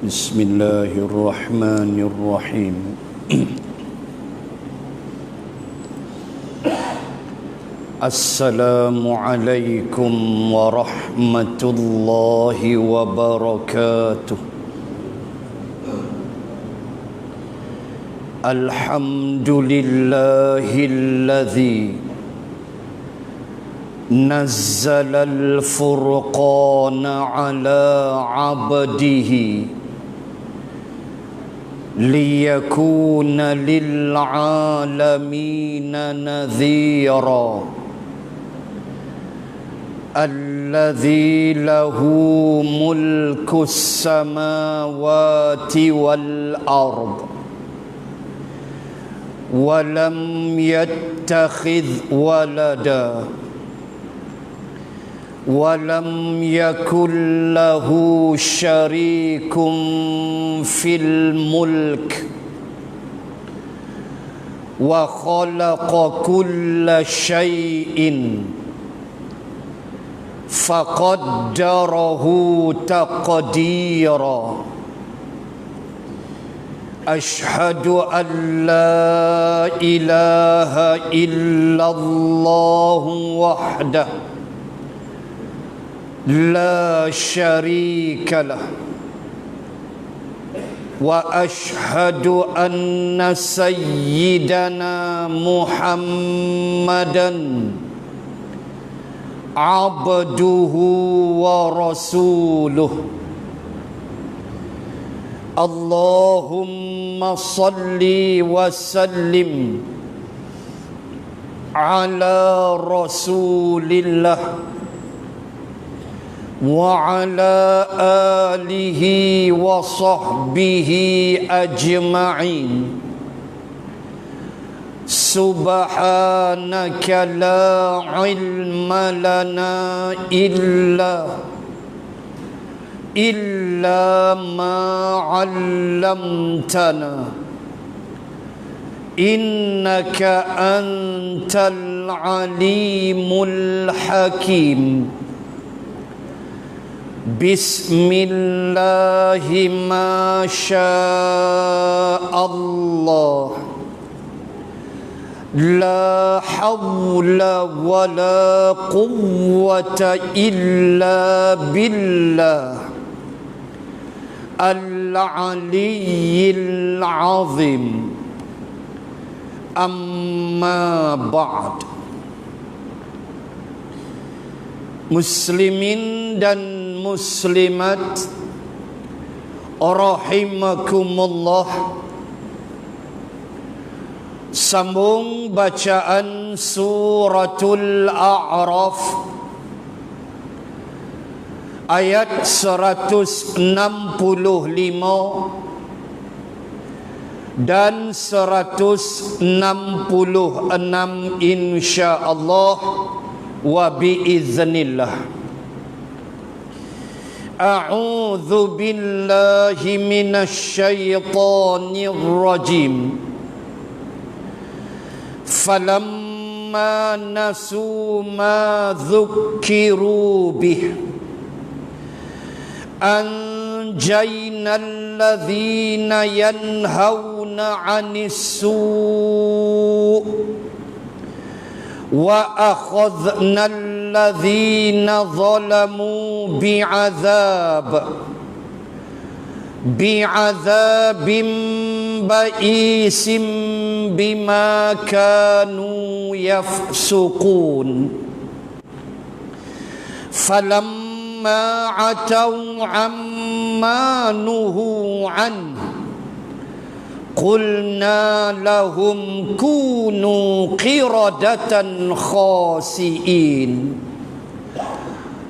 Bismillahirrahmanirrahim. Assalamualaikum warahmatullahi wabarakatuh. Alhamdulillahilladzi nazzala al-furqana ala abdihi liyakuna lil'alamina nadhira alladzi lahu mulkus samawati wal ard wa lam yattakhidh walada walam yakul lahu syarikum fil mulk wa khalaqa kulla syai'in faqaddarahu taqdira. Ashhadu an la ilaha illallah wahdahu la syarika lah wa ashhadu anna sayyidana Muhammadan abduhu wa rasuluh. Allahumma salli wa sallim ala rasulillah wa ala alihi wa sahbihi ajma'in. Subhanaka la ilma lana illa ma 'allamtana innaka antal alimul hakim. Bismillahi ma sya'allah la hawla wa la quwwata illa billah al-aliyyil azim. Amma ba'd. Muslimin dan muslimat rahimakumullah, sambung bacaan suratul A'raf ayat 165 dan 166 insyaallah wa biiznillah. A'udzu billahi minasy syaithanir rajim. Falamma nasu ma dzukkiru bih anjaynal ladzina yanhauna 'anis su' wa akhadna alladhina zalamu bi'adzabin ba'isim bima kanu yafsuqun. Falamma 'atau 'amma nuhu 'anhu qulna lahum kunu qiradatan khasi'in.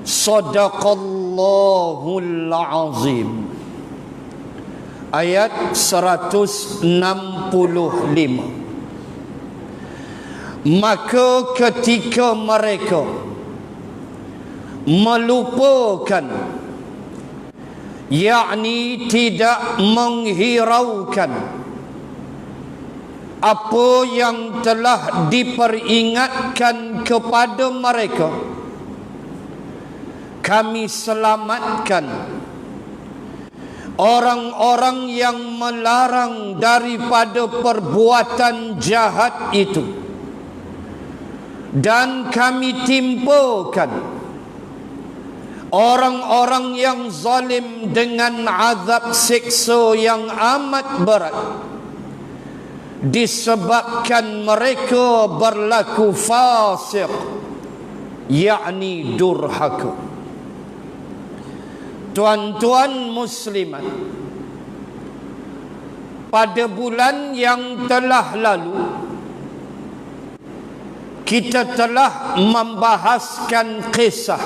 Sadaqallahul azim. Ayat 165. Maka ketika mereka melupakan, yakni tidak menghiraukan apa yang telah diperingatkan kepada mereka, kami selamatkan orang-orang yang melarang daripada perbuatan jahat itu, dan kami timpakan orang-orang yang zalim dengan azab siksa yang amat berat disebabkan mereka berlaku fasik, yakni durhaka. Tuan-tuan muslimat, pada bulan yang telah lalu kita telah membahaskan kisah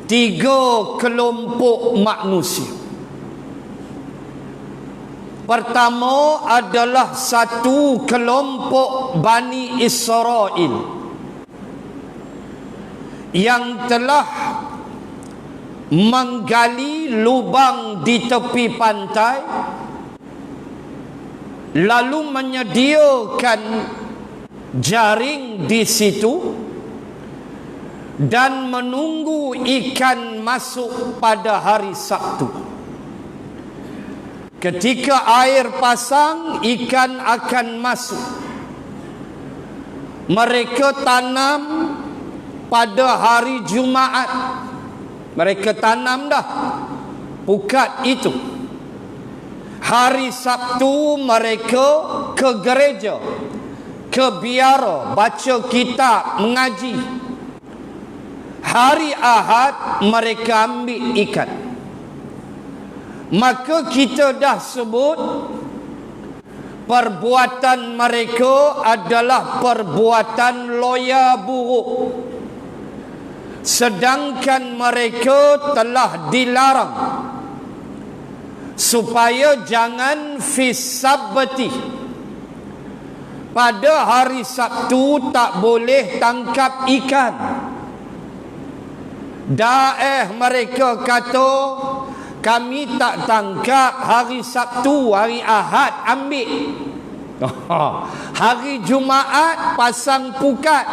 3 kelompok manusia. Pertama adalah satu kelompok Bani Israel yang telah menggali lubang di tepi pantai, lalu menyediakan jaring di situ dan menunggu ikan masuk pada hari Sabtu. Ketika air pasang, ikan akan masuk. Mereka tanam pada hari Jumaat. Mereka tanam dah pukat itu. Hari Sabtu mereka ke gereja, ke biara, baca kitab, mengaji. Hari Ahad mereka ambil ikan. Maka kita dah sebut perbuatan mereka adalah perbuatan loya buruk, sedangkan mereka telah dilarang supaya jangan fisabati. Pada hari Sabtu tak boleh tangkap ikan. Mereka kata, kami tak tangkap hari Sabtu, hari Ahad ambil. Hari Jumaat pasang pukat.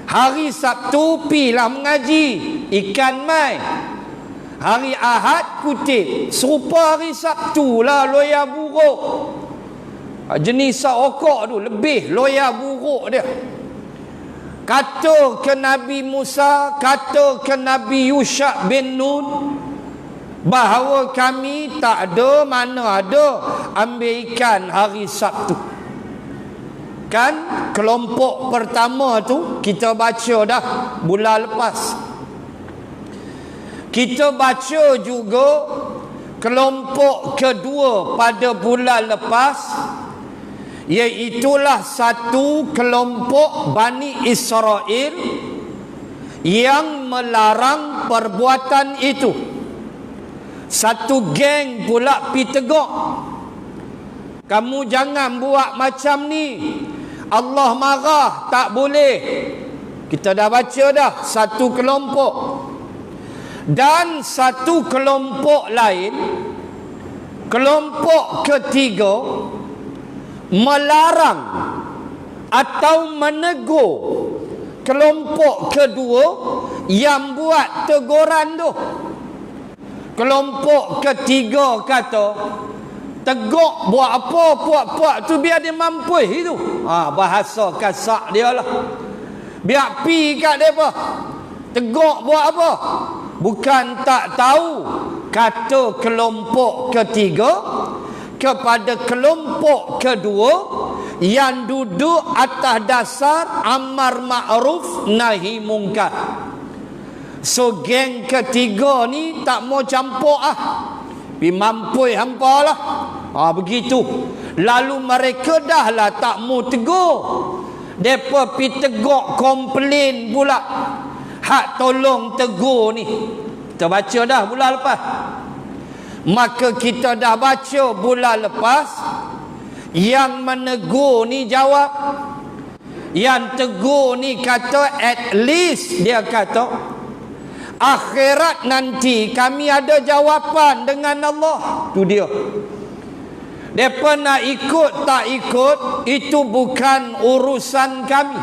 Hari Sabtu pilah mengaji, ikan mai. Hari Ahad kutip. Serupa hari Sabtu lah loya buruk. Jenis okok tu lebih loya buruk dia. Kata ke Nabi Musa, kata ke Nabi Yusha bin Nun, bahawa kami tak ada, mana ada ambil ikan hari Sabtu. Kan kelompok pertama tu kita baca dah bulan lepas. Kita baca juga kelompok kedua pada bulan lepas, iaitulah satu kelompok Bani Israel yang melarang perbuatan itu. Satu geng pula pi tegak, kamu jangan buat macam ni, Allah marah, tak boleh. Kita dah baca dah satu kelompok. Dan satu kelompok lain, kelompok ketiga, melarang atau menegur kelompok kedua yang buat teguran tu. Kelompok ketiga kata, tegak buat apa, puak-puak tu biar dia mampu itu. Bahasa kasak dia lah. Biar pi kat mereka. Tegak buat apa? Bukan tak tahu, kata kelompok ketiga kepada kelompok kedua yang duduk atas dasar amar ma'ruf nahi mungkar. So geng ketiga ni tak mau campur pi mampu hampa lah. Begitu. Lalu mereka dah lah tak mau tegur. Depa pi tegak komplain pula. Hak tolong tegur ni. Kita baca dah bulan lepas. Maka kita dah baca bulan lepas, yang menegur ni jawab. Yang tegur ni kata, at least dia kata, akhirat nanti kami ada jawapan dengan Allah. Tu dia. Mereka nak ikut tak ikut, itu bukan urusan kami.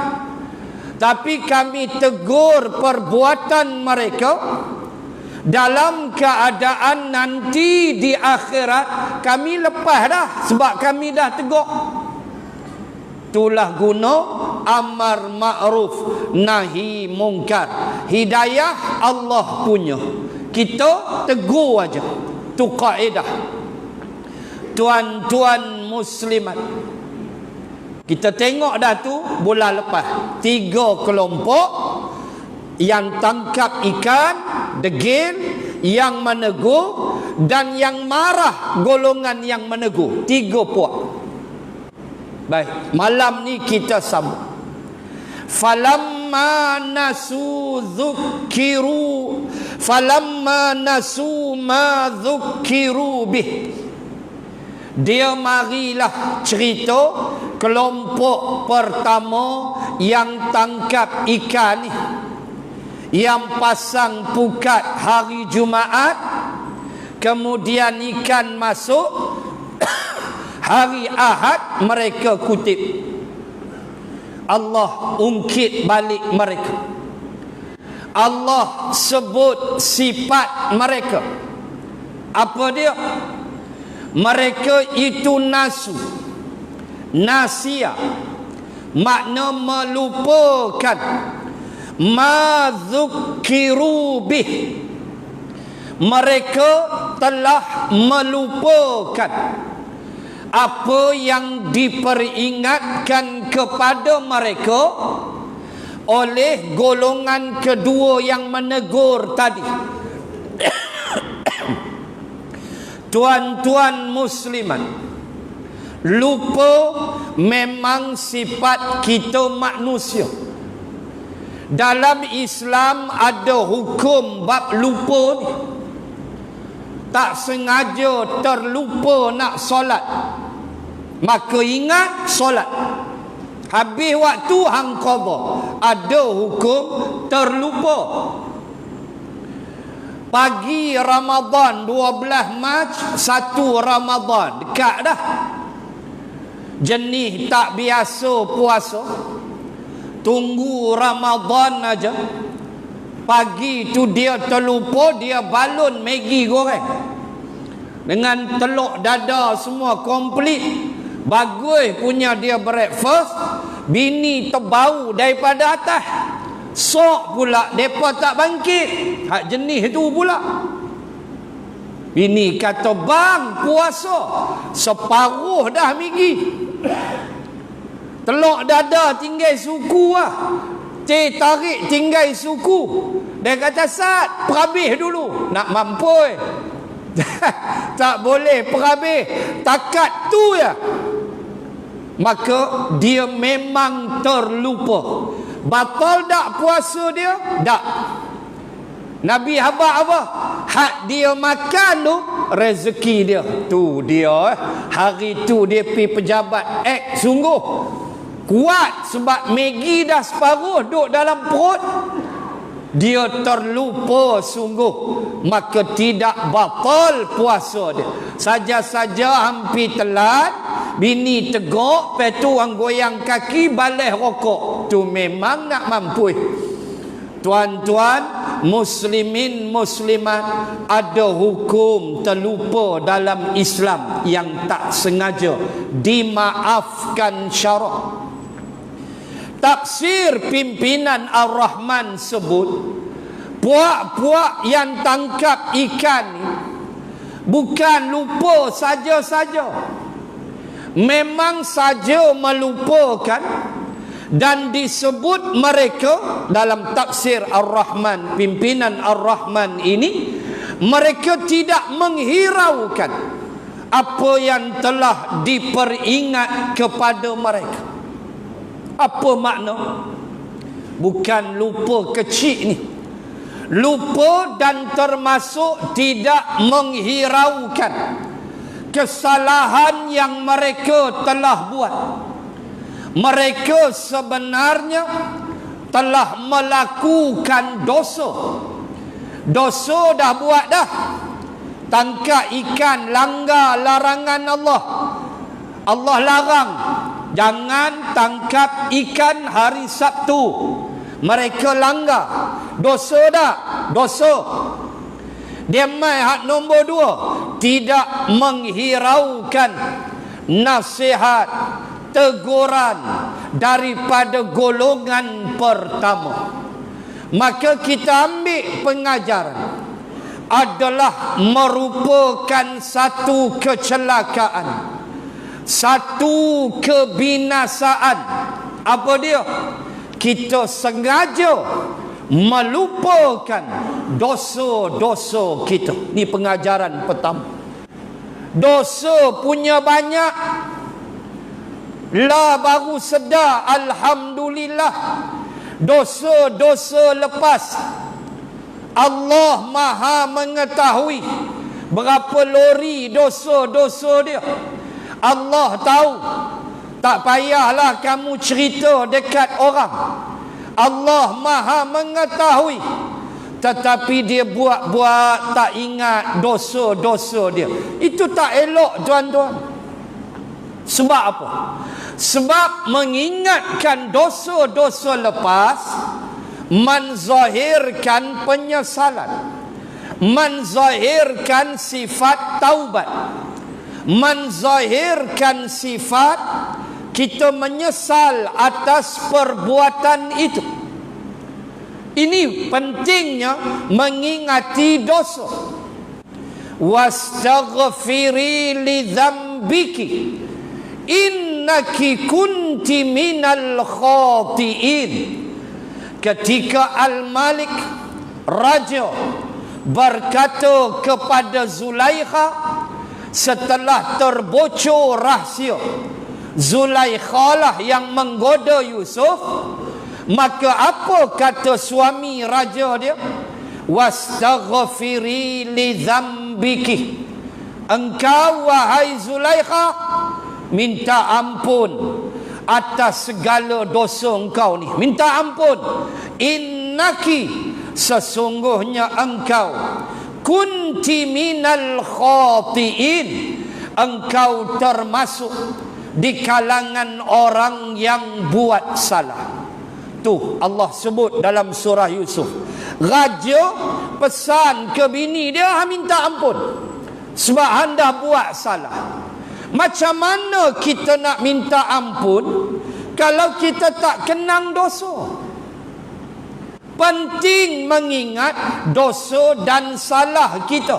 Tapi kami tegur perbuatan mereka dalam keadaan nanti di akhirat kami lepas dah, sebab kami dah tegur. Itulah guna amar ma'ruf nahi mungkar. Hidayah Allah punya, kita tegur aja. Tu kaedah. Tuan-tuan muslimat, kita tengok dah tu bulan lepas 3 kelompok yang tangkap ikan, degil, yang menegur dan yang marah golongan yang menegur. 3 puak. Baik, malam ni kita sambung. Falamma nasu dzukkiru ma dzukkiru bih. Dia marilah cerita kelompok pertama yang tangkap ikan ni, yang pasang pukat hari Jumaat, kemudian ikan masuk hari Ahad, mereka kutip. Allah ungkit balik mereka. Allah sebut sifat mereka. Apa dia? Mereka itu nasu, nasia, makna melupakan, ma dzukkiru bih. Mereka telah melupakan apa yang diperingatkan kepada mereka oleh golongan kedua yang menegur tadi. Tuan-tuan muslimat, lupa memang sifat kita manusia. Dalam Islam ada hukum bab lupa ni. Tak sengaja terlupa nak solat, maka ingat solat. Habis waktu hang qada, ada hukum terlupa. Pagi Ramadan 12 Mac 1 Ramadan dekat dah. Jenis tak biasa puasa, tunggu Ramadan aja. Pagi tu dia terlupa, dia balun Maggi goreng dengan telur dada semua komplit. Bagus punya dia breakfast. Bini terbau daripada atas. Sok pula mereka tak bangkit. Hak jenis tu pula. Bini kata, bang puasa separuh dah Maggi. Telur dada tinggal suku lah. Teh tarik tinggal suku. Dia kata, Sat, perhabis dulu. Nak mampu tak boleh perhabis. Takat tu ya. Maka dia memang terlupa. Batal tak puasa dia? Tak. Nabi habaq apa? Hak dia makan tu, rezeki dia. Tu dia hari tu dia pergi pejabat sungguh kuat sebab Maggi dah separuh duduk dalam perut. Dia terlupa sungguh, maka tidak batal puasa dia. Saja-saja hampir telat, bini tegak, lepas tu orang goyang kaki, balas rokok. Tu memang nak mampu. Tuan-tuan muslimin muslimat, ada hukum terlupa dalam Islam yang tak sengaja, dimaafkan syarak. Tafsir pimpinan Ar-Rahman sebut, puak-puak yang tangkap ikan ni bukan lupa saja-saja, memang saja melupakan. Dan disebut mereka dalam tafsir Ar-Rahman, pimpinan Ar-Rahman ini, mereka tidak menghiraukan apa yang telah diperingat kepada mereka. Apa makna? Bukan lupa kecil ni. Lupa dan termasuk tidak menghiraukan kesalahan yang mereka telah buat. Mereka sebenarnya telah melakukan dosa. Dosa dah buat dah. Tangkap ikan, langgar larangan Allah. Allah larang, jangan tangkap ikan hari Sabtu. Mereka langgar. Dosa dah? Dosa. Dia mai hak nombor 2, tidak menghiraukan nasihat, teguran daripada golongan pertama. Maka kita ambil pengajaran adalah merupakan satu kecelakaan, satu kebinasaan. Apa dia? Kita sengaja melupakan dosa-dosa kita. Ini pengajaran pertama. Dosa punya banyak. Lah baru sedar, alhamdulillah. Dosa-dosa lepas, Allah Maha mengetahui berapa lori dosa-dosa dia. Allah tahu. Tak payahlah kamu cerita dekat orang. Allah Maha mengetahui. Tetapi dia buat-buat, tak ingat dosa-dosa dia. Itu tak elok, tuan-tuan. Sebab apa? Sebab mengingatkan dosa-dosa lepas menzahirkan penyesalan, menzahirkan sifat taubat, menzahirkan sifat kita menyesal atas perbuatan itu. Ini pentingnya mengingati dosa. Wastaghfiri li dzambiki innaki kunti minal khati'in. Ketika Al-Malik Raja berkata kepada Zulaikha setelah terbocor rahsia, Zulaikha lah yang menggoda Yusuf, maka apa kata suami raja dia? Wastaghfiri li dzambiki. Engkau wahai Zulaikha minta ampun atas segala dosa engkau ni. Minta ampun. Innaki, sesungguhnya engkau, kunti minal khati'in, engkau termasuk di kalangan orang yang buat salah. Tu Allah sebut dalam surah Yusuf. Raja pesan ke bini dia, minta ampun sebab anda buat salah. Macam mana kita nak minta ampun kalau kita tak kenang dosa? Penting mengingat dosa dan salah kita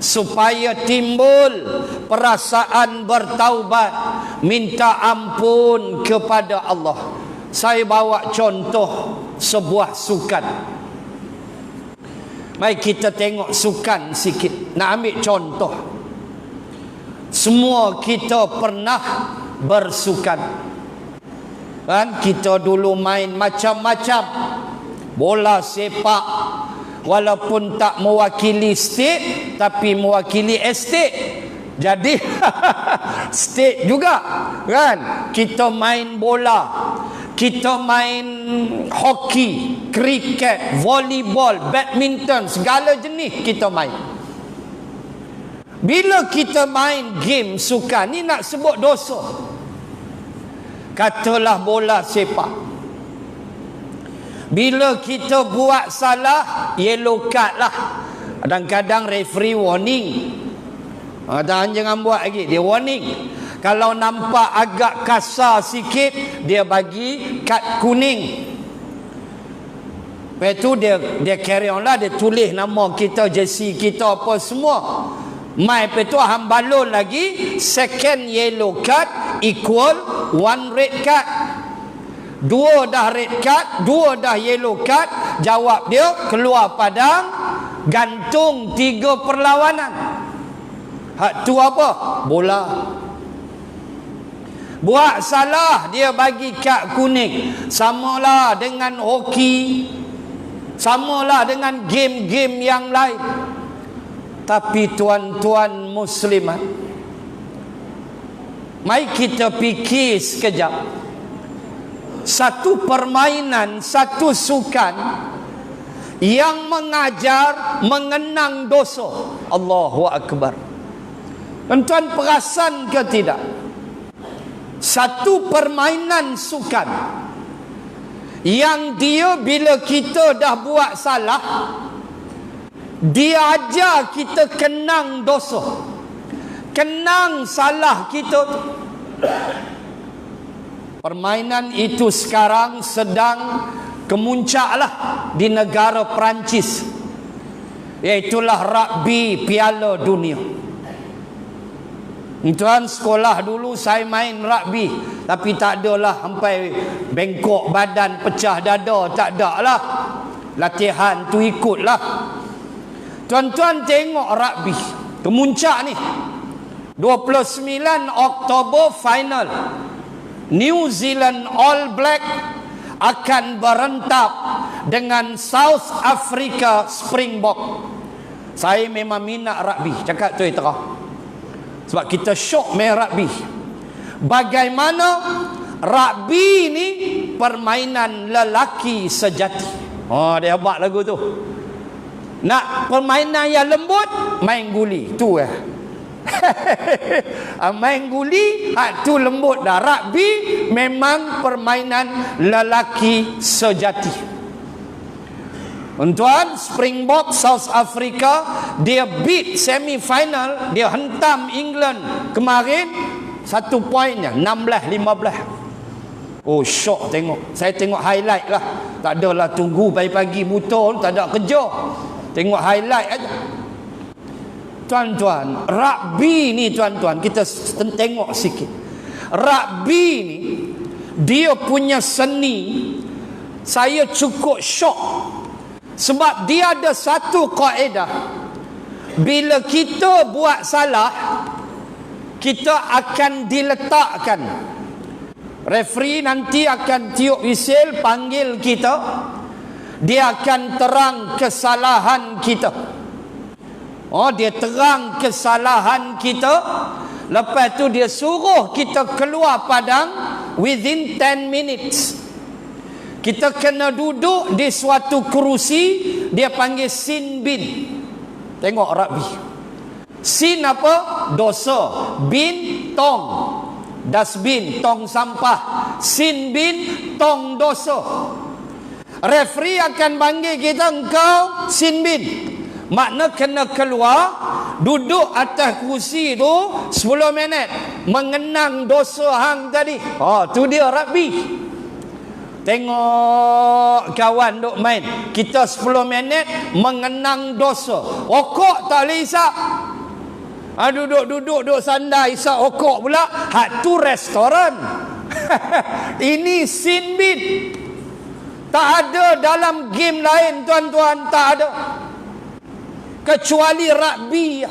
supaya timbul perasaan bertaubat, minta ampun kepada Allah. Saya bawa contoh sebuah sukan. Mari kita tengok sukan sikit. Nak ambil contoh. Semua kita pernah bersukan. Kan kita dulu main macam-macam. Bola sepak, walaupun tak mewakili state tapi mewakili estate. Jadi state juga kan. Kita main bola, kita main hoki, kriket, volleyball, badminton, segala jenis kita main. Bila kita main game sukan ni, nak sebut dosa, katalah bola sepak, bila kita buat salah, yellow card lah. Kadang-kadang referee warning. Jangan buat lagi, dia warning. Kalau nampak agak kasar sikit, dia bagi kad kuning. Lepas tu dia carry on lah, dia tulis nama kita, jersey kita, apa semua. Mai lepas tu hang balon lagi, second yellow card equal one red card. Dua dah red card, dua dah yellow card. Jawab dia, keluar padang, gantung 3 perlawanan. Hak tu apa? Bola. Buat salah, dia bagi kad kuning. Samalah dengan hoki, samalah dengan game-game yang lain. Tapi tuan-tuan muslimat, mari kita fikir sekejap. Satu permainan, satu sukan yang mengajar mengenang dosa. Allahu Akbar. Tuan-tuan perasan ke tidak? Satu permainan sukan yang dia bila kita dah buat salah, Dia ajar kita kenang dosa, kenang salah kita tu. Permainan itu sekarang sedang kemuncaklah di negara Perancis, iaitulah rugby Piala Dunia. Tuan, sekolah dulu saya main rugby, tapi tak adalah sampai bengkok badan, pecah dada, tak ada lah. Latihan tu ikutlah. Tuan-tuan tengok rugby kemuncak ni. 29 Oktober final, New Zealand All Black akan berentap dengan South Africa Springbok. Saya memang minat rugby, cakap tu terang. Sebab kita syok main rugby. Bagaimana rugby ni permainan lelaki sejati. Oh, dia hebat lagu tu. Nak permainan yang lembut, main guli. Tu main guli, tu lembut dah. Rugby memang permainan lelaki sejati. Tuan, Springbok South Africa, dia beat semi final, dia hentam England kemarin 1 poinnya, 16-15. Oh, syok tengok. Saya tengok highlight lah. Tak adalah tunggu pagi-pagi buta, tak ada kerja. Tengok highlight aja. Tuan-tuan, rugby ni tuan-tuan, kita tengok sikit. Rugby ni, dia punya seni, saya cukup syok. Sebab dia ada satu kaedah. Bila kita buat salah, kita akan diletakkan. Referee nanti akan tiup whistle, panggil kita. Dia akan terang kesalahan kita. Oh, dia terang kesalahan kita. Lepas tu dia suruh kita keluar padang within 10 minutes. Kita kena duduk di suatu kerusi, dia panggil sin bin. Tengok rugby. Sin apa? Dosa. Bin, tong. Dustbin, tong sampah. Sin bin, tong dosa. Referee akan panggil kita, engkau sin bin. Makna kena keluar, duduk atas kursi tu 10 minit, mengenang dosa hang tadi. Oh, tu dia rugby. Tengok kawan duk main, kita 10 minit mengenang dosa. Okok tak boleh isap. Duduk sandar isap okok pula. Hak tu restoran. Ini sin bin. Tak ada dalam game lain tuan-tuan, tak ada. Kecuali rugby.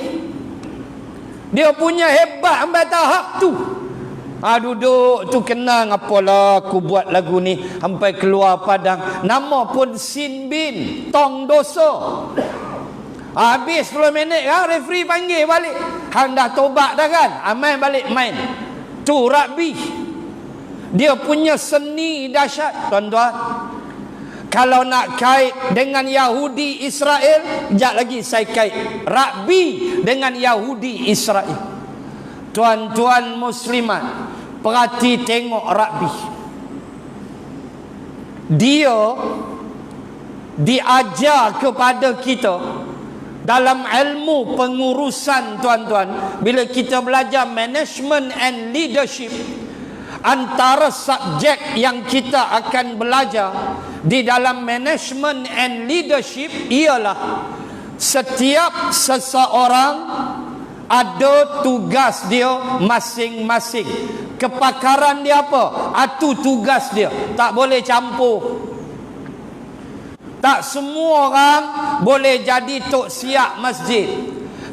Dia punya hebat sampai tahap tu. Duduk tu kenang, apalah aku buat lagu ni sampai keluar padang. Nama pun sin bin, tong dosa. Habis 10 minit kan, referee panggil balik. Hang dah tobat dah kan? Main balik main. Tu rugby. Dia punya seni dahsyat tuan-tuan. Kalau nak kait dengan Yahudi Israel, sekejap lagi saya kait rugby dengan Yahudi Israel. Tuan-tuan muslimat, perhati tengok rugby. Dia diajar kepada kita dalam ilmu pengurusan tuan-tuan. Bila kita belajar management and leadership, antara subjek yang kita akan belajar di dalam management and leadership ialah setiap seseorang ada tugas dia masing-masing. Kepakaran dia apa? Itu tugas dia. Tak boleh campur. Tak semua orang boleh jadi tok siap masjid.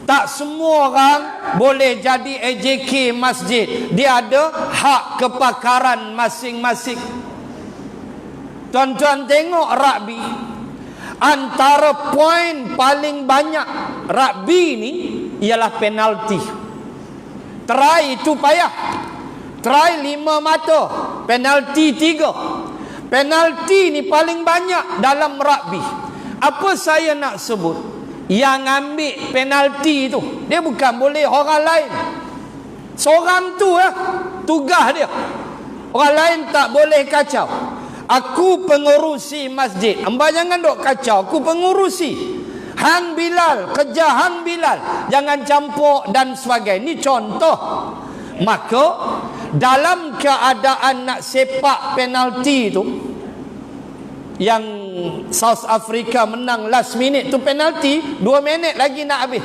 Tak semua orang boleh jadi AJK masjid. Dia ada hak kepakaran masing-masing. Tuan-tuan tengok rugby. Antara poin paling banyak rugby ni ialah penalti. Try itu payah. Try 5 mata, penalti 3. Penalti ni paling banyak dalam rugby. Apa saya nak sebut? Yang ambil penalti tu, dia bukan boleh orang lain. Seorang tu tugas dia. Orang lain tak boleh kacau. Aku pengurusi masjid. Hamba jangan duk kacau, aku pengurusi. Hang Bilal, kejar Hang Bilal, jangan campur dan sebagainya. Ini contoh. Maka dalam keadaan nak sepak penalti tu, yang South Africa menang last minute tu penalti, 2 minit lagi nak habis.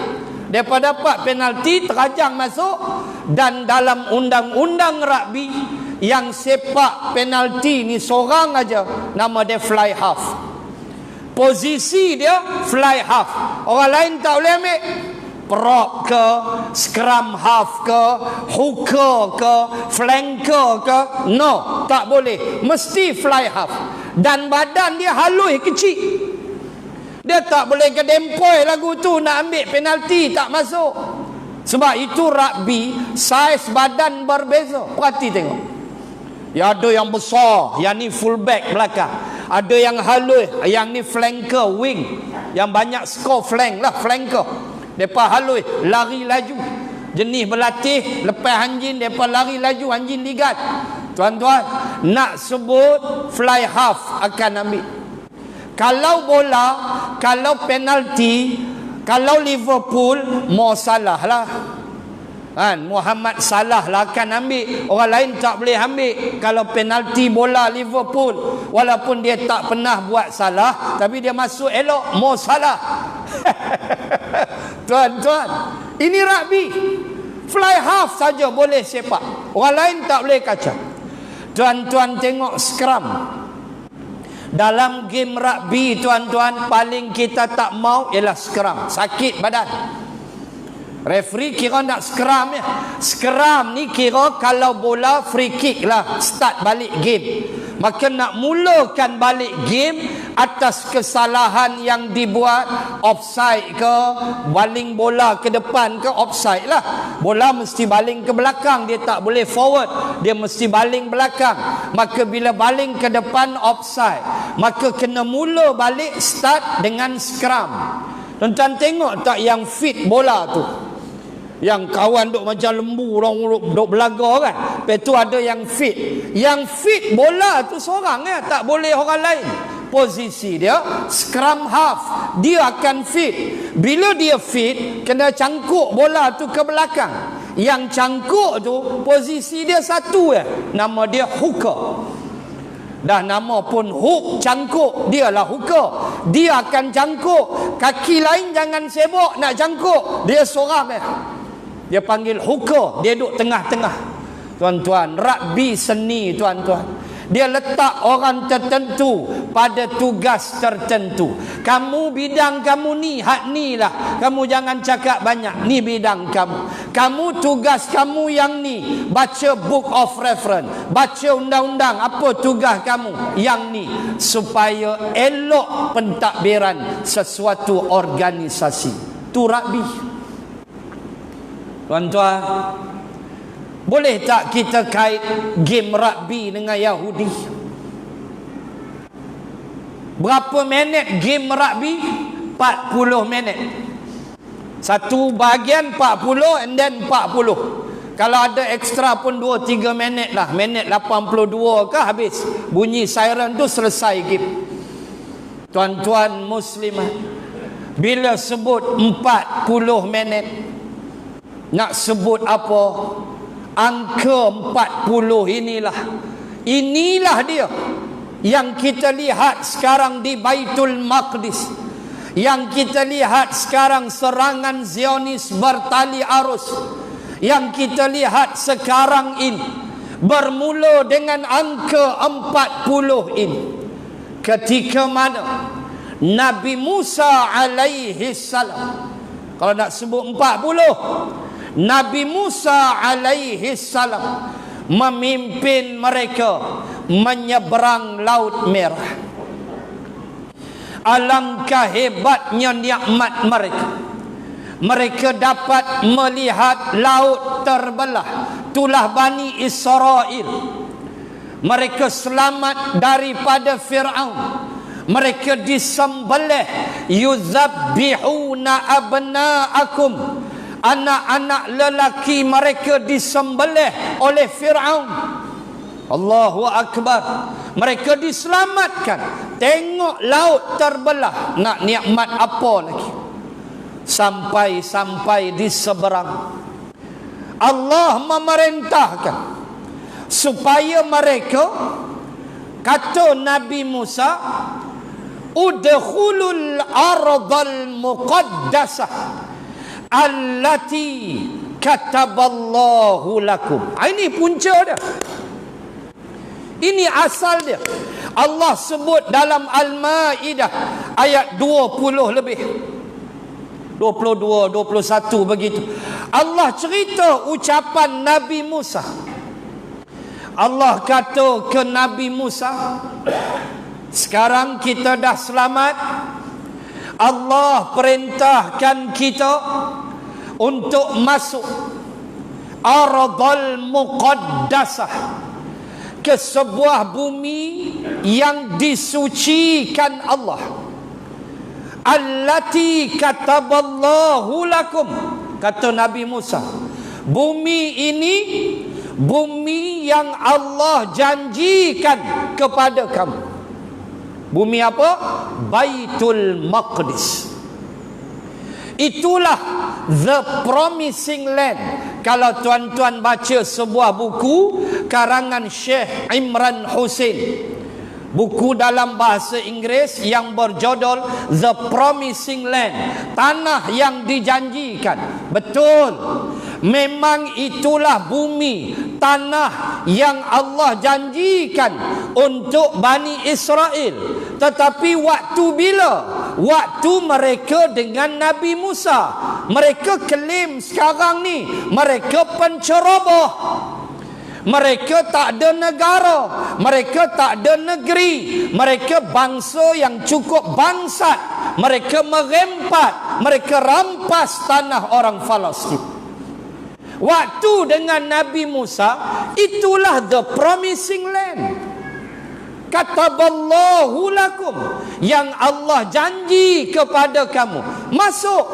Depa dapat penalti, terajang masuk. Dan dalam undang-undang rugby, yang sepak penalti ni seorang aja, nama dia fly half. Posisi dia fly half. Orang lain tak boleh ambil. Prop ke, scrum half ke, hooker ke, flanker ke, no, tak boleh. Mesti fly half. Dan badan dia halus kecil. Dia tak boleh kedempoi lagu tu nak ambil penalti, tak masuk. Sebab itu rugby, saiz badan berbeza. Perhati tengok. Ya, ada yang besar, yang ni fullback belakang. Ada yang halus, yang ni flanker, wing. Yang banyak skor flank lah, flanker. Mereka halus, lari laju. Jenis berlatih, lepas anjing, mereka lari laju, anjing ligat. Tuan-tuan, nak sebut fly half akan ambil. Kalau bola, kalau penalti, kalau Liverpool, Mo Salah lah. Muhammad Salah lah akan ambil. Orang lain tak boleh ambil. Kalau penalti bola Liverpool, walaupun dia tak pernah buat salah, tapi dia masuk elok, Mo Salah. Tuan-tuan, ini rugby. Fly half saja boleh sepak. Orang lain tak boleh kacau. Tuan-tuan tengok scrum. Dalam game rugby, tuan-tuan, paling kita tak mau ialah scrum. Sakit badan. Referee kira nak scrum ya. Scrum ni kira kalau bola free kick lah, start balik game. Maka nak mulakan balik game atas kesalahan yang dibuat, offside ke, baling bola ke depan ke, offside lah. Bola mesti baling ke belakang, dia tak boleh forward, dia mesti baling belakang. Maka bila baling ke depan, offside. Maka kena mula balik, start dengan scrum. Tuan-tuan tengok tak yang fit bola tu, yang kawan duk macam lembu, orang duk belaga kan. Lepas tu ada yang fit. Yang fit bola tu seorang ya, tak boleh orang lain. Posisi dia scrum half, dia akan fit. Bila dia fit, kena cangkuk bola tu ke belakang. Yang cangkuk tu posisi dia satu ya, nama dia hooker. Dah nama pun hook, cangkuk, dialah hooker. Dia akan cangkuk, kaki lain jangan sibuk nak cangkuk, dia seorang ya. Dia panggil hooker, dia duduk tengah-tengah. Tuan-tuan, rugby seni tuan-tuan. Dia letak orang tertentu pada tugas tertentu. Kamu bidang kamu ni, hak ni lah. Kamu jangan cakap banyak, ni bidang kamu. Kamu tugas kamu yang ni, baca book of reference, baca undang-undang. Apa tugas kamu? Yang ni. Supaya elok pentadbiran sesuatu organisasi. Tu rugby. Tuan-tuan, boleh tak kita kait game rugby dengan Yahudi? Berapa minit game rugby? 40 minit. Satu bahagian 40 and then 40. Kalau ada ekstra pun 2-3 minit lah. Minit 82 ke habis. Bunyi siren tu selesai game. Tuan-tuan muslimat, bila sebut 40 minit, nak sebut apa? Angka 40 inilah. Inilah dia yang kita lihat sekarang di Baitul Maqdis. Yang kita lihat sekarang serangan Zionis bertali arus. Yang kita lihat sekarang ini bermula dengan angka 40 ini. Ketika mana Nabi Musa alaihi salam, kalau nak sebut 40, Nabi Musa alaihi salam memimpin mereka menyeberang Laut Merah. Alangkah hebatnya nikmat mereka. Mereka dapat melihat laut terbelah. Itulah Bani Israel. Mereka selamat daripada Fir'aun. Mereka disembelih. Yuzabbihuna abna'akum. Anak-anak lelaki mereka disembelih oleh Fir'aun. Allahu Akbar. Mereka diselamatkan. Tengok laut terbelah. Nak nikmat apa lagi? sampai di seberang. Allah memerintahkan supaya mereka, kata Nabi Musa, udkhulul ardal muqaddasah allati kataballahu lakum. Ini punca dia. Ini asal dia. Allah sebut dalam Al-Maidah ayat 20 lebih, 22, 21 begitu. Allah cerita ucapan Nabi Musa. Allah kata ke Nabi Musa, sekarang kita dah selamat. Allah perintahkan kita untuk masuk Ardal Muqaddasah, ke sebuah bumi yang disucikan Allah. Allati kataballahu lakum, kata Nabi Musa, bumi ini bumi yang Allah janjikan kepada kamu. Bumi apa? Baitul Maqdis. Itulah the promising land. Kalau tuan-tuan baca sebuah buku karangan Syekh Imran Hussein, buku dalam bahasa Inggeris yang berjudul The Promising Land, tanah yang dijanjikan. Betul, memang itulah bumi, tanah yang Allah janjikan untuk Bani Israel. Tetapi waktu bila? Waktu mereka dengan Nabi Musa. Mereka klaim sekarang ni mereka penceroboh. Mereka tak ada negara, mereka tak ada negeri, mereka bangsa yang cukup bangsat. Mereka merempat, mereka rampas tanah orang Palestin. Waktu dengan Nabi Musa, itulah the promising land. Kataballahu lakum, yang Allah janji kepada kamu. Masuk,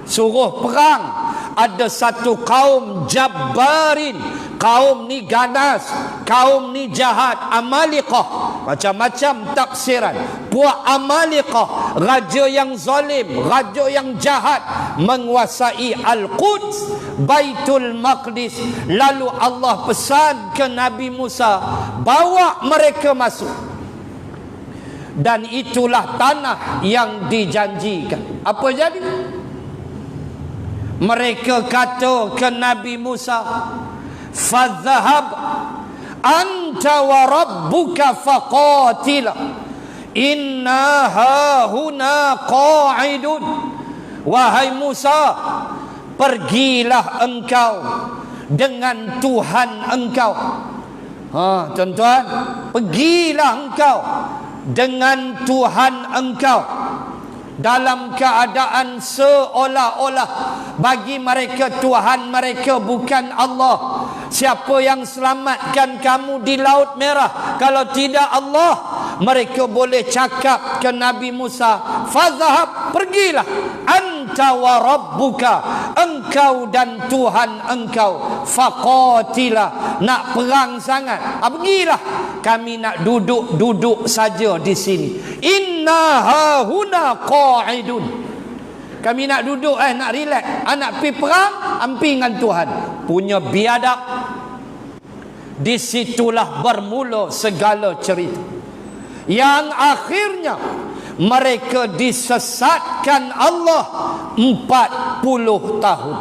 suruh perang. Ada satu kaum Jabbarin, kaum ni ganas, kaum ni jahat, Amaliqah. Macam-macam tafsiran. Puak Amaliqah, raja yang zalim, raja yang jahat, menguasai Al-Quds, Baitul Maqdis. Lalu Allah pesan ke Nabi Musa, bawa mereka masuk. Dan itulah tanah yang dijanjikan. Apa jadi? Mereka kata ke Nabi Musa, fadhhab anta wa rabbuka faqatila inna hahuna qa'idun. Wahai Musa, pergilah engkau dengan Tuhan engkau. Tuan-tuan, pergilah engkau dengan Tuhan engkau. Dalam keadaan seolah-olah bagi mereka Tuhan mereka bukan Allah. Siapa yang selamatkan kamu di Laut Merah kalau tidak Allah? Mereka boleh cakap ke Nabi Musa, fadhhab, pergilah, anta wa rabbuka, engkau dan Tuhan engkau, faqatila, nak perang sangat, pergilah, kami nak duduk saja di sini. Inna hahuna qa'idun, kami nak duduk, nak relax, nak pergi perang, ampi dengan Tuhan. Punya biadab. Disitulah bermula segala cerita, yang akhirnya mereka disesatkan Allah 40 tahun.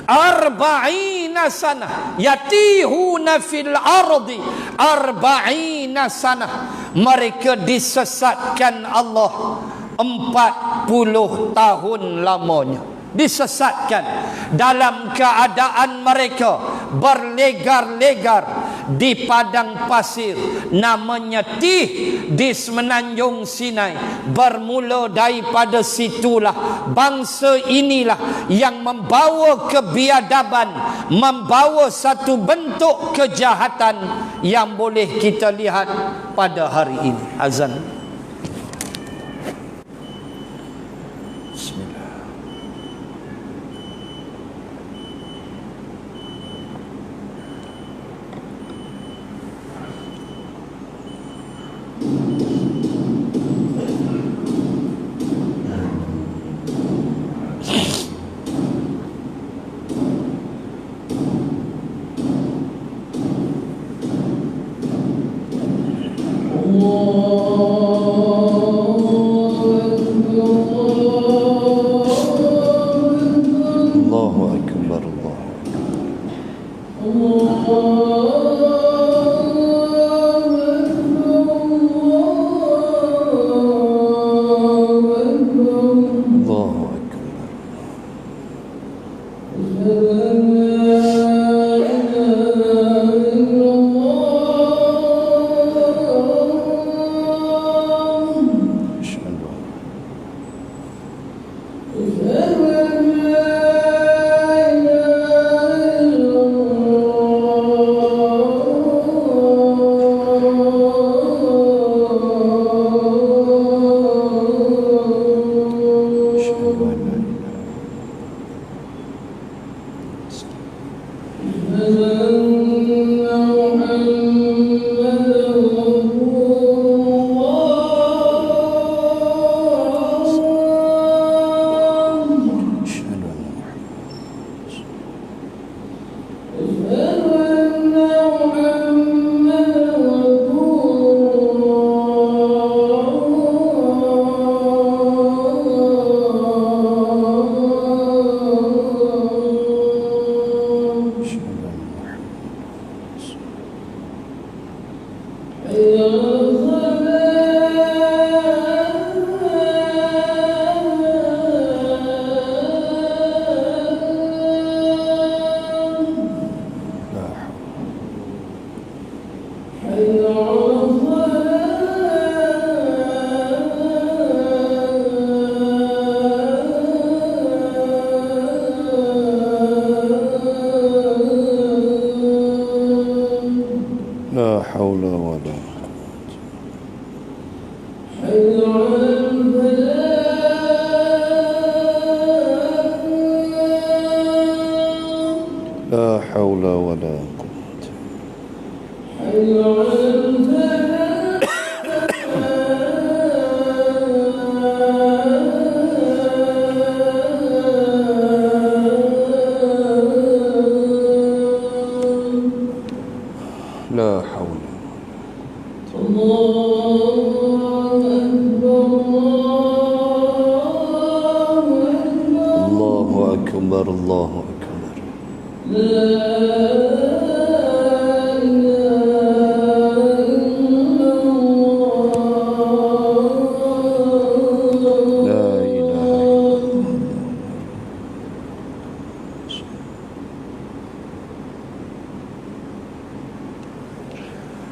Arba'ina sana yatihuna fil ardi, arba'ina sana, mereka disesatkan Allah 40 tahun lamanya. Disesatkan dalam keadaan mereka berlegar-legar di padang pasir namanya Tih di semenanjung Sinai. Bermula daripada situlah bangsa inilah yang membawa kebiadaban, membawa satu bentuk kejahatan yang boleh kita lihat pada hari ini. Azan.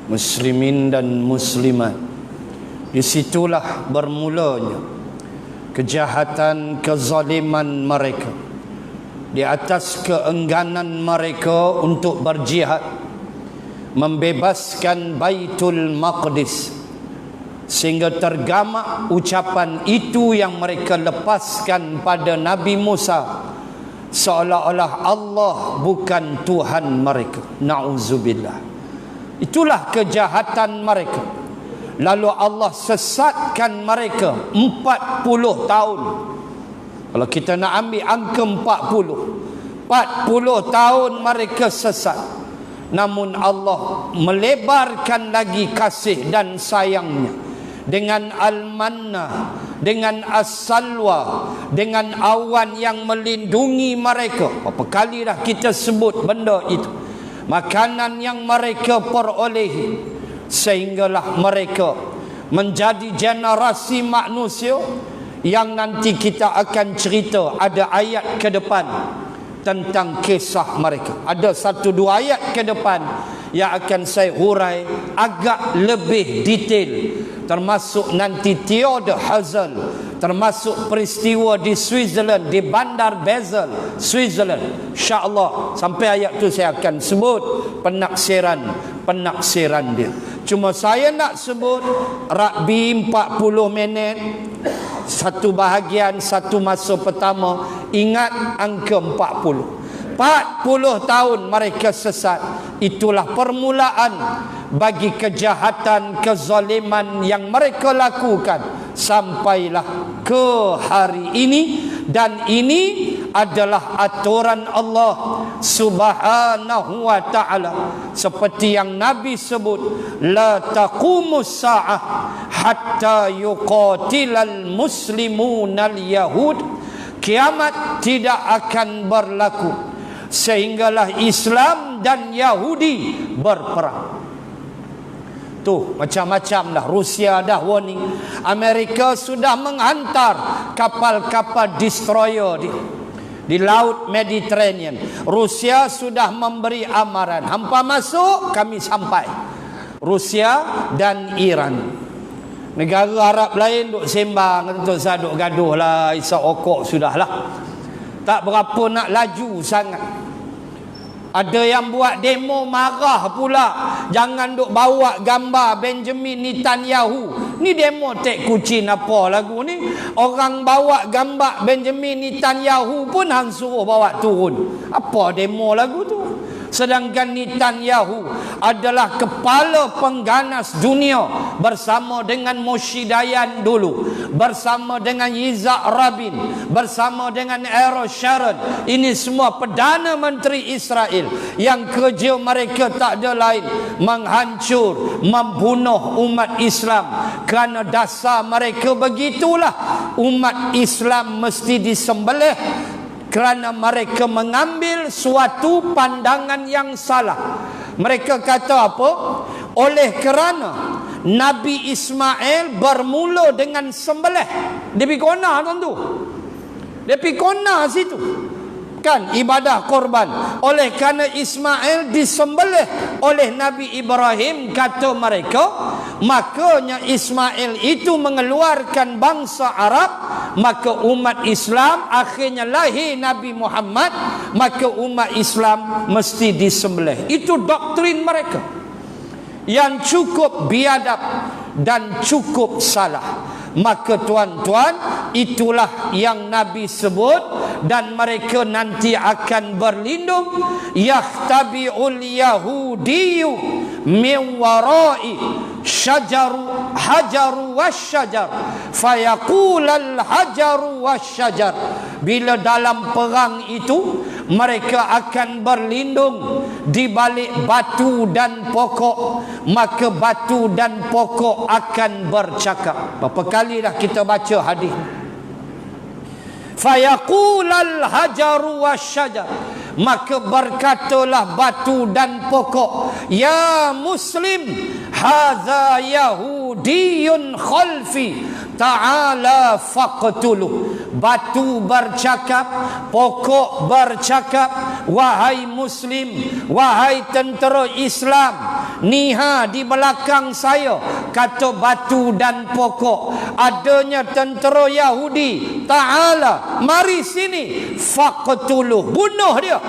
Muslimin dan muslimat, disitulah bermulanya kejahatan, kezaliman mereka, di atas keengganan mereka untuk berjihad membebaskan Baitul Maqdis, sehingga tergamak ucapan itu yang mereka lepaskan pada Nabi Musa, seolah-olah Allah bukan Tuhan mereka. Na'udzubillah. Itulah kejahatan mereka. Lalu Allah sesatkan mereka 40 tahun. Kalau kita nak ambil angka 40 tahun mereka sesat. Namun Allah melebarkan lagi kasih dan sayangnya dengan al-manna, dengan as-salwa, dengan awan yang melindungi mereka. Berapa kali dah kita sebut benda itu. Makanan yang mereka perolehi, sehinggalah mereka menjadi generasi manusia yang nanti kita akan cerita. Ada ayat ke depan tentang kisah mereka. Ada 1-2 ayat ke depan yang akan saya hurai agak lebih detail, termasuk nanti Theodor Herzl, termasuk peristiwa di Switzerland, di Bandar Basel, Switzerland. InsyaAllah sampai ayat tu saya akan sebut penaksiran dia. Cuma saya nak sebut rugby 40 minit, satu bahagian, satu masa pertama. Ingat angka 40 tahun mereka sesat. Itulah permulaan bagi kejahatan, kezaliman yang mereka lakukan sampailah ke hari ini. Dan ini adalah aturan Allah Subhanahu wa ta'ala, seperti yang Nabi sebut, la taqumus sa'ah hatta yuqatilal muslimunal yahud. Kiamat tidak akan berlaku sehinggalah Islam dan Yahudi berperang. Tuh, macam-macam dah. Rusia dah warning. Amerika sudah menghantar kapal-kapal destroyer di Laut Mediterranean. Rusia sudah memberi amaran, hampa masuk, kami sampai. Rusia dan Iran. Negara Arab lain duk sembang, tentu saya duk gaduh lah, isak okok sudahlah. Tak berapa nak laju sangat. Ada yang buat demo marah pula, jangan duk bawa gambar Benjamin Netanyahu. Ni demo tek kucing apa lagu ni? Orang bawa gambar Benjamin Netanyahu pun hang suruh bawa turun. Apa demo lagu tu? Sedangkan Netanyahu adalah kepala pengganas dunia bersama dengan Moshe Dayan dulu, bersama dengan Yitzhak Rabin, bersama dengan Ariel Sharon. Ini semua Perdana Menteri Israel yang kerja mereka tak ada lain menghancur, membunuh umat Islam. Kerana dasar mereka begitulah, umat Islam mesti disembelih kerana mereka mengambil suatu pandangan yang salah. Mereka kata apa? Oleh kerana Nabi Ismail bermula dengan sembelih. Dia pergi kona tentu. Dia pergi kona situ. Kan ibadah korban. Oleh kerana Ismail disembelih oleh Nabi Ibrahim, kata mereka, makanya Ismail itu mengeluarkan bangsa Arab, maka umat Islam akhirnya lahir Nabi Muhammad, maka umat Islam mesti disembelih. Itu doktrin mereka yang cukup biadab dan cukup salah. Maka tuan-tuan, itulah yang Nabi sebut, dan mereka nanti akan berlindung. Yahtabi'ul yahudiyu min warai hajaru wasyajar fayaqulal hajaru wasyajar. Bila dalam perang itu mereka akan berlindung di balik batu dan pokok, maka batu dan pokok akan bercakap. Berapa kali dah kita baca hadis. Fayaqulal hajaru wasyajar, maka berkatalah batu dan pokok, ya muslim, hadza yahudiyun khalfi, ta'ala faqtuluh. Batu bercakap, pokok bercakap, wahai muslim, wahai tentera Islam, niha di belakang saya, kata batu dan pokok, adanya tentera Yahudi, ta'ala, mari sini, faqtuluh, bunuh dia.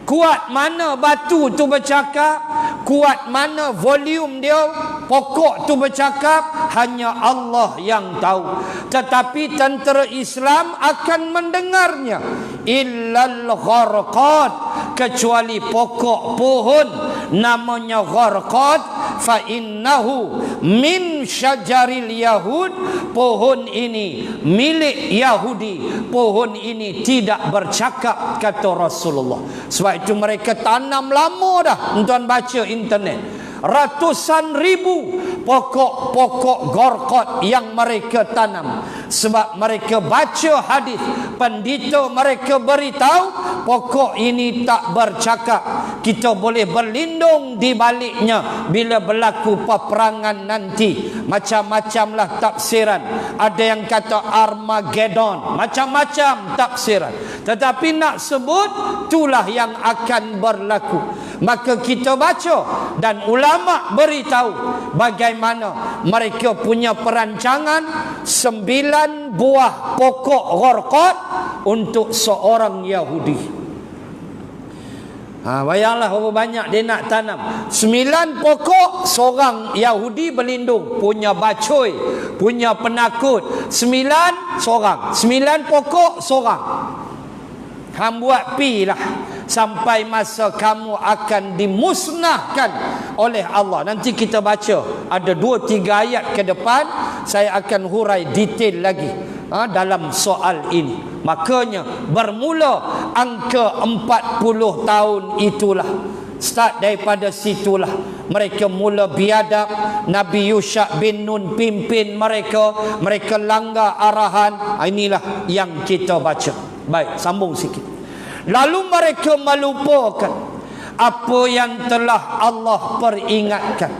Kuat mana batu tu bercakap, kuat mana volume dia, pokok tu bercakap, hanya Allah yang tahu. Tetapi tentera Islam akan mendengarnya. Illal gharqad, kecuali pokok pohon namanya gharqad, fa innahu min syajaril yahud, pohon ini milik Yahudi, pohon ini tidak bercakap, kata Rasulullah. Sebab itu mereka tanam lama dah. Tuan baca internet, ratusan ribu pokok-pokok gharqad yang mereka tanam. Sebab mereka baca hadis, pendeta mereka beritahu pokok ini tak bercakap, kita boleh berlindung di baliknya bila berlaku peperangan nanti. Macam-macamlah tafsiran. Ada yang kata Armageddon, macam-macam tafsiran. Tetapi nak sebut, itulah yang akan berlaku. Maka kita baca, dan ulama beritahu bagaimana mereka punya perancangan 9 buah pokok gharqad untuk seorang Yahudi. Bayanglah berapa banyak dia nak tanam. 9 pokok, seorang Yahudi berlindung, punya bacoy, punya penakut. 9 seorang, 9 pokok seorang. Hang buat pi lah sampai masa kamu akan dimusnahkan oleh Allah. Nanti kita baca, ada 2-3 ayat ke depan, saya akan hurai detail lagi dalam soal ini. Makanya bermula angka 40 tahun itulah, start daripada situlah mereka mula biadab. Nabi Yusha bin Nun pimpin mereka, mereka langgar arahan. Inilah yang kita baca. Baik, sambung sikit. Lalu mereka melupakan apa yang telah Allah peringatkan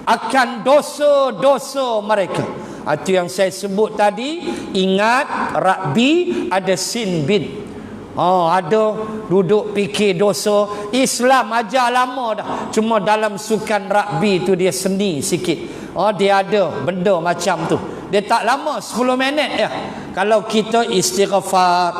akan dosa-dosa mereka. Itu yang saya sebut tadi. Ingat, rugby ada sin bin. Ada duduk fikir dosa. Islam ajar lama dah, cuma dalam sukan rugby tu dia seni sikit. Dia ada benda macam tu. Dia tak lama, 10 minit ya. Kalau kita istighfar,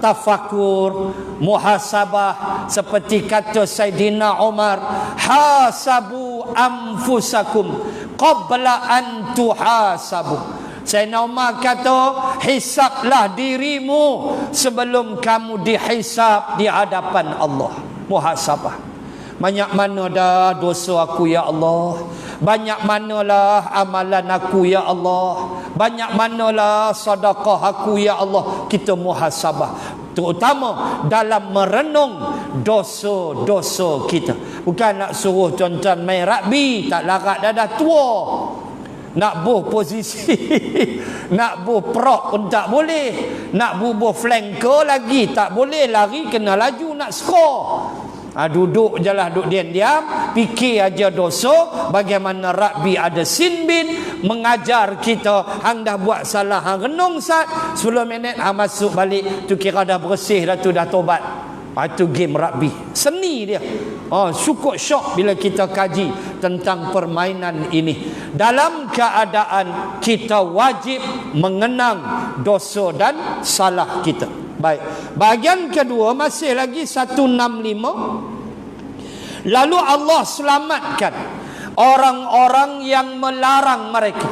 tafakur, muhasabah, seperti kata Saidina Umar, hasabu anfusakum qabla an tuhasabu. Sayyidina Umar kata, hisablah dirimu sebelum kamu dihisab di hadapan Allah. Muhasabah. Banyak mana dah dosa aku ya Allah, banyak manalah amalan aku ya Allah, banyak manalah sedekah aku ya Allah. Kita muhasabah, terutama dalam merenung dosa-dosa kita. Bukan nak suruh tuan-tuan main rugby, tak larat dah tua. Nak buh posisi nak buh prop pun tak boleh, nak buh flanker lagi tak boleh, lari kena laju nak skor. Duduk je lah, duduk diam-diam, fikir aja dosa. Bagaimana rugby ada sin bin, mengajar kita, hang dah buat salah, hang renung sat 10 minit, hang masuk balik, tu kira dah bersih dah, tu dah tobat. Itu game rugby, seni dia. Cukup syok bila kita kaji tentang permainan ini. Dalam keadaan kita wajib mengenang dosa dan salah kita. Baik, bahagian kedua masih lagi 165. Lalu Allah selamatkan orang-orang yang melarang mereka.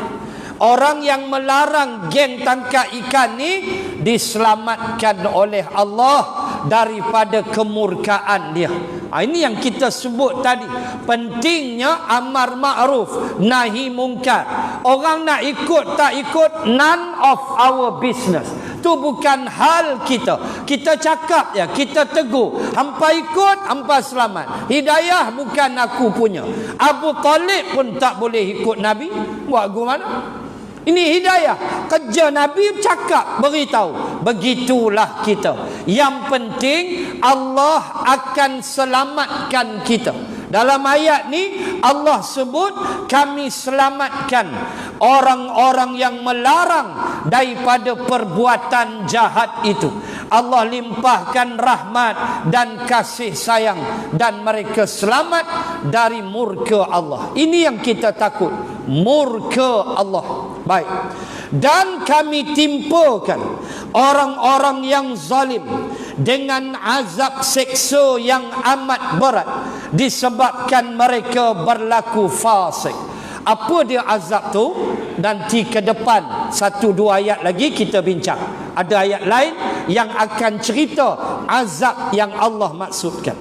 Orang yang melarang geng tangkap ikan ni diselamatkan oleh Allah daripada kemurkaan dia. Ini yang kita sebut tadi. Pentingnya amar ma'ruf nahi mungkar. Orang nak ikut tak ikut, none of our business. Tu bukan hal kita. Kita cakap ya, kita tegur. Hampa ikut, hampa selamat. Hidayah bukan aku punya. Abu Talib pun tak boleh ikut Nabi. Buat aku mana? Ini hidayah. Kerja Nabi cakap, beritahu. Begitulah kita. Yang penting Allah akan selamatkan kita. Dalam ayat ni Allah sebut kami selamatkan orang-orang yang melarang daripada perbuatan jahat itu. Allah limpahkan rahmat dan kasih sayang dan mereka selamat dari murka Allah. Ini yang kita takut, murka Allah. Baik. Dan kami timpakan orang-orang yang zalim dengan azab seksa yang amat berat disebabkan mereka berlaku fasik. Apa dia azab tu? Nanti ke depan 1-2 ayat lagi kita bincang. Ada ayat lain yang akan cerita azab yang Allah maksudkan.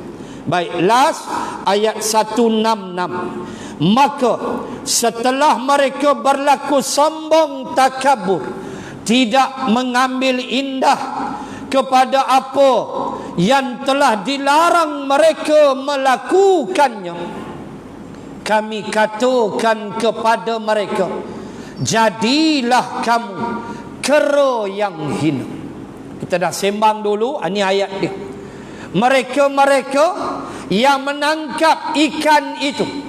Baik, last ayat 166. Maka setelah mereka berlaku sombong takabur, tidak mengambil indah kepada apa yang telah dilarang mereka melakukannya, kami katakan kepada mereka, jadilah kamu kera yang hina. Kita dah sembang dulu, ini ayat dia. Mereka-mereka yang menangkap ikan itu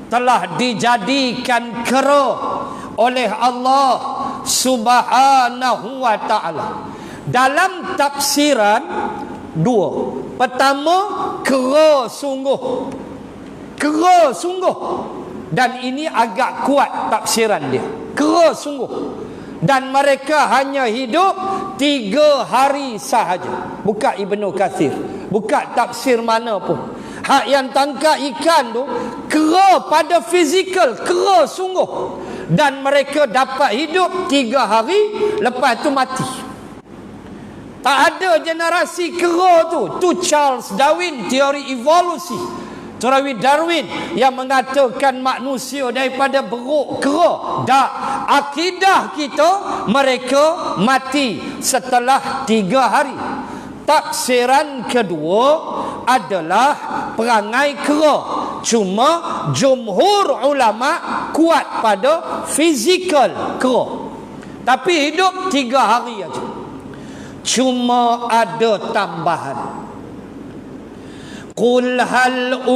telah dijadikan kera oleh Allah Subhanahu wa ta'ala. Dalam tafsiran 2. Pertama, kera sungguh. Kera sungguh. Dan ini agak kuat tafsiran dia. Kera sungguh. Dan mereka hanya hidup 3 hari sahaja. Buka Ibnu Katsir, buka tafsir mana pun. Hak yang tangkap ikan tu kera pada fizikal, kera sungguh. Dan mereka dapat hidup 3 hari, lepas tu mati. Tak ada generasi kera tu. Tu Charles Darwin, teori evolusi. Teori Darwin yang mengatakan manusia daripada beruk kera. Tak. Akidah kita, mereka mati setelah 3 hari. Tafsiran kedua adalah perangai kera. Cuma jumhur ulama kuat pada fizikal kera. Tapi hidup 3 hari aja. Cuma ada tambahan. Qul hal